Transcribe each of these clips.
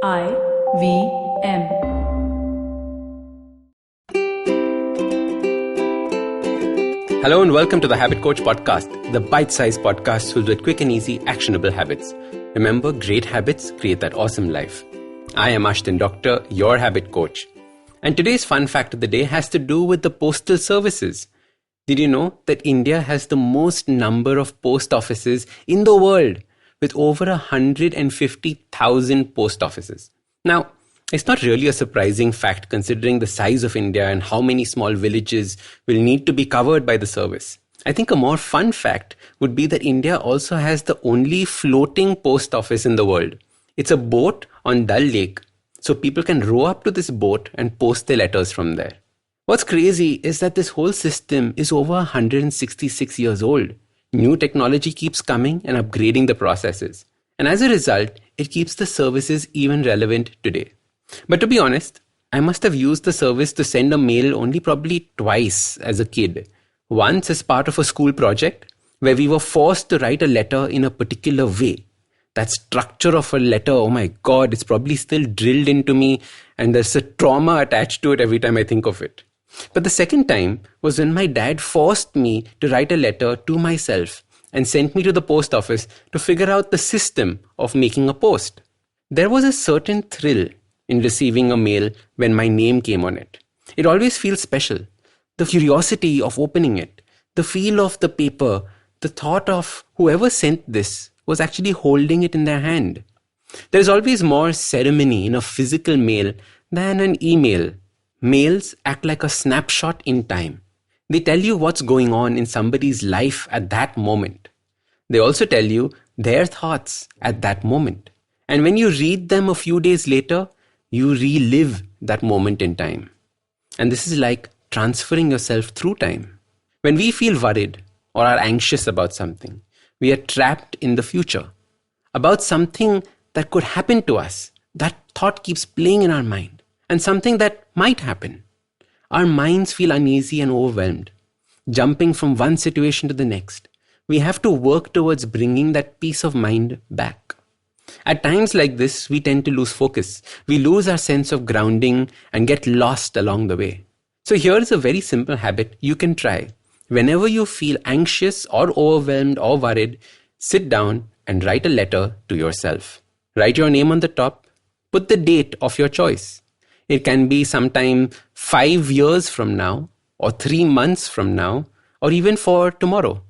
IVM. Hello and welcome to the Habit Coach podcast, the bite-sized podcast filled with quick and easy, actionable habits. Remember, great habits create that awesome life. I am Ashdin, Doctor, your habit coach. And today's fun fact of the day has to do with the postal services. Did you know that India has the most number of post offices in the world, with over 150,000 post offices? Now, it's not really a surprising fact considering the size of India and how many small villages will need to be covered by the service. I think a more fun fact would be that India also has the only floating post office in the world. It's a boat on Dal Lake, so people can row up to this boat and post their letters from there. What's crazy is that this whole system is over 166 years old. New technology keeps coming and upgrading the processes. And as a result, it keeps the services even relevant today. But to be honest, I must have used the service to send a mail only probably twice as a kid. Once as part of a school project, where we were forced to write a letter in a particular way. That structure of a letter, oh my God, it's probably still drilled into me, and there's a trauma attached to it every time I think of it. But the second time was when my dad forced me to write a letter to myself and sent me to the post office to figure out the system of making a post. There was a certain thrill in receiving a mail when my name came on it. It always feels special. The curiosity of opening it, the feel of the paper, the thought of whoever sent this was actually holding it in their hand. There is always more ceremony in a physical mail than an email. Mails act like a snapshot in time. They tell you what's going on in somebody's life at that moment. They also tell you their thoughts at that moment. And when you read them a few days later, you relive that moment in time. And this is like transferring yourself through time. When we feel worried or are anxious about something, we are trapped in the future. About something that could happen to us, that thought keeps playing in our mind. And something that might happen. Our minds feel uneasy and overwhelmed, jumping from one situation to the next. We have to work towards bringing that peace of mind back. At times like this, we tend to lose focus. We lose our sense of grounding and get lost along the way. So here is a very simple habit you can try. Whenever you feel anxious or overwhelmed or worried, sit down and write a letter to yourself. Write your name on the top. Put the date of your choice. It can be sometime 5 years from now, or 3 months from now, or even for tomorrow.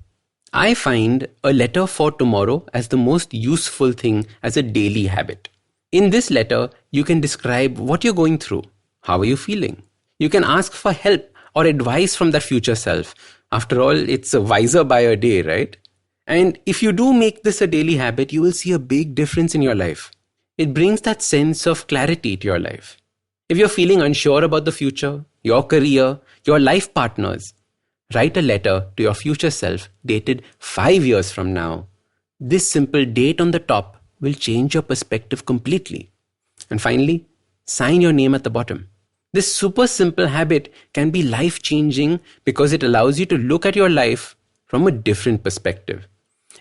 I find a letter for tomorrow as the most useful thing as a daily habit. In this letter, you can describe what you're going through. How are you feeling? You can ask for help or advice from that future self. After all, it's a wiser by a day, right? And if you do make this a daily habit, you will see a big difference in your life. It brings that sense of clarity to your life. If you're feeling unsure about the future, your career, your life partners, write a letter to your future self dated 5 years from now. This simple date on the top will change your perspective completely. And finally, sign your name at the bottom. This super simple habit can be life-changing because it allows you to look at your life from a different perspective.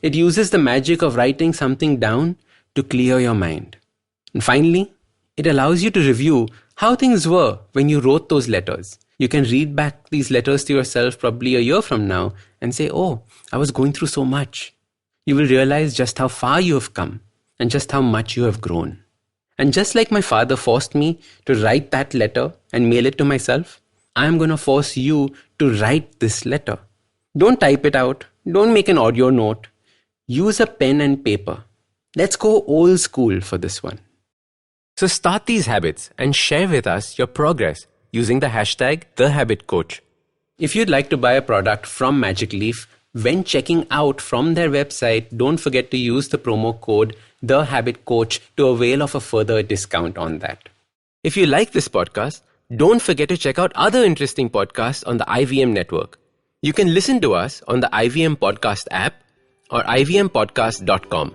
It uses the magic of writing something down to clear your mind. And finally, it allows you to review how things were when you wrote those letters. You can read back these letters to yourself probably a year from now and say, oh, I was going through so much. You will realize just how far you have come and just how much you have grown. And just like my father forced me to write that letter and mail it to myself, I am going to force you to write this letter. Don't type it out. Don't make an audio note. Use a pen and paper. Let's go old school for this one. So start these habits and share with us your progress using the hashtag #TheHabitCoach. If you'd like to buy a product from Magic Leaf, when checking out from their website, don't forget to use the promo code #TheHabitCoach to avail of a further discount on that. If you like this podcast, don't forget to check out other interesting podcasts on the IVM network. You can listen to us on the IVM Podcast app or ivmpodcast.com.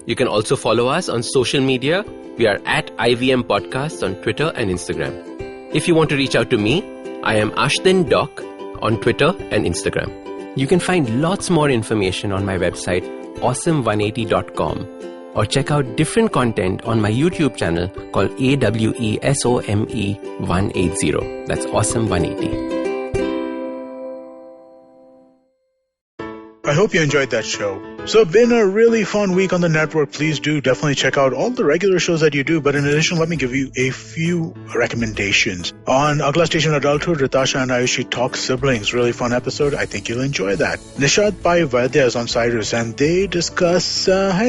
You can also follow us on social media. We are at IVM Podcasts on Twitter and Instagram. If you want to reach out to me, I am Ashdin Doc on Twitter and Instagram. You can find lots more information on my website, awesome180.com. or check out different content on my YouTube channel called AWESOME 180. That's Awesome 180. I hope you enjoyed that show. So it's been a really fun week on the network. Please do definitely check out all the regular shows that you do. But in addition, let me give you a few recommendations. On Agla Station Adulthood, Ritasha and Ayushi talk siblings. Really fun episode. I think you'll enjoy that. Nishad Pai Vaidya is on Cyrus and they discuss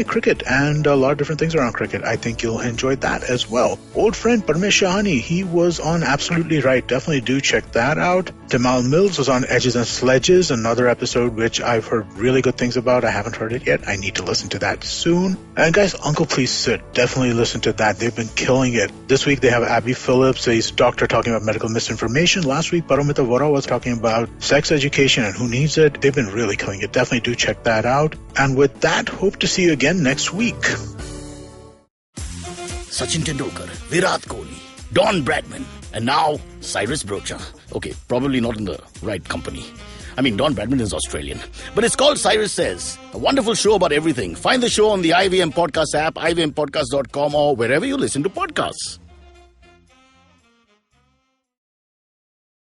cricket and a lot of different things around cricket. I think you'll enjoy that as well. Old friend Parmesh Shahani, he was on Absolutely Right. Definitely do check that out. Tamal Mills was on Edges and Sledges, another episode which I've heard really good things about. I haven't heard it yet. I need to listen to that soon. And guys, Uncle Please Sit, definitely listen to that. They've been killing it. This week they have Abby Phillips, he's a doctor talking about medical misinformation. Last week Paramita Vora was talking about sex education and who needs it. They've been really killing it. Definitely do check that out. And with that, hope to see you again next week. Sachin Tendulkar, Virat Kohli, Don Bradman, and now Cyrus Brocha. Okay, probably not in the right company. I mean, Don Bradman is Australian. But it's called Cyrus Says, a wonderful show about everything. Find the show on the IVM Podcast app, ivmpodcast.com, or wherever you listen to podcasts.